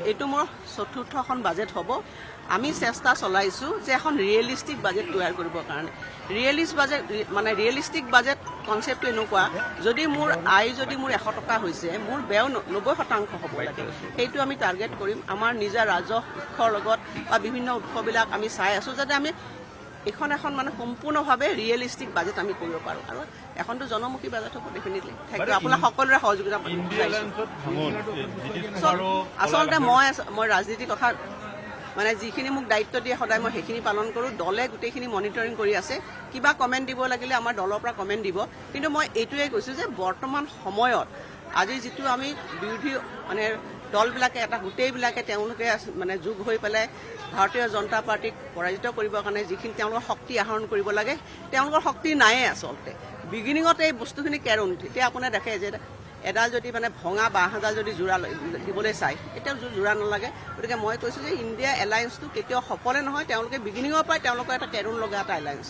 এইটো মোৰ চতুৰ্থখন বাজেট হ'ব আমি চেষ্টা চলাইছো যে এখন ৰিয়েলিষ্টিক বাজেট তৈয়াৰ কৰিবৰ কাৰণে ৰিয়েলিষ্টিক বাজেট কনচেপ্টটো এনেকুৱা যদি মোৰ আয় যদি মোৰ 100 টকা হৈছে মোৰ ব্যয় 90% হ'ব লাগে সেইটো আমি টাৰ্গেট কৰিম আমাৰ নিজা ৰাজহ উৎসৰ লগত বা বিভিন্ন উৎসবিলাক আমি চাই আছো যাতে আমি এখন মানে সম্পূৰ্ণভাৱে ৰিয়েলিষ্টিক বাজেট আমি কৰিব পাৰোঁ আৰু এখনতো জনমুখী বাজেট হ'ব ডেফিনেটলি থাকিব আপোনাৰ সকলোৰে সহযোগিতা আচলতে মই ৰাজনীতিৰ কথা মানে যিখিনি মোক দায়িত্ব দিয়ে সদায় মই সেইখিনি পালন কৰোঁ দলে গোটেইখিনি মনিটৰিং কৰি আছে কিবা কমেণ্ট দিব লাগিলে আমাৰ দলৰ পৰা কমেণ্ট দিব কিন্তু মই এইটোৱে কৈছোঁ যে বৰ্তমান সময়ত আজি যিটো আমি বিৰোধী মানে দলবিলাকে এটা গোটেইবিলাকে তেওঁলোকে মানে যোগ হৈ পেলাই ভাৰতীয় জনতা পাৰ্টিক পৰাজিত কৰিবৰ কাৰণে যিখিনি তেওঁলোকৰ শক্তি আহৰণ কৰিব লাগে তেওঁলোকৰ শক্তি নাইয়ে আচলতে বিগিনিঙত এই বস্তুখিনি কেৰণ এতিয়া আপোনাৰ দেখে যে এডাল যদি মানে ভঙা বাঁহ এডাল যদি জোৰা দিবলৈ চায় এতিয়া জোৰা নালাগে গতিকে মই কৈছোঁ যে ইণ্ডিয়া এলায়েন্সটো কেতিয়াও সফলে নহয় তেওঁলোকে বিগিনিঙৰ পৰাই তেওঁলোকৰ এটা কেৰণ লগা এটা এলায়েন্স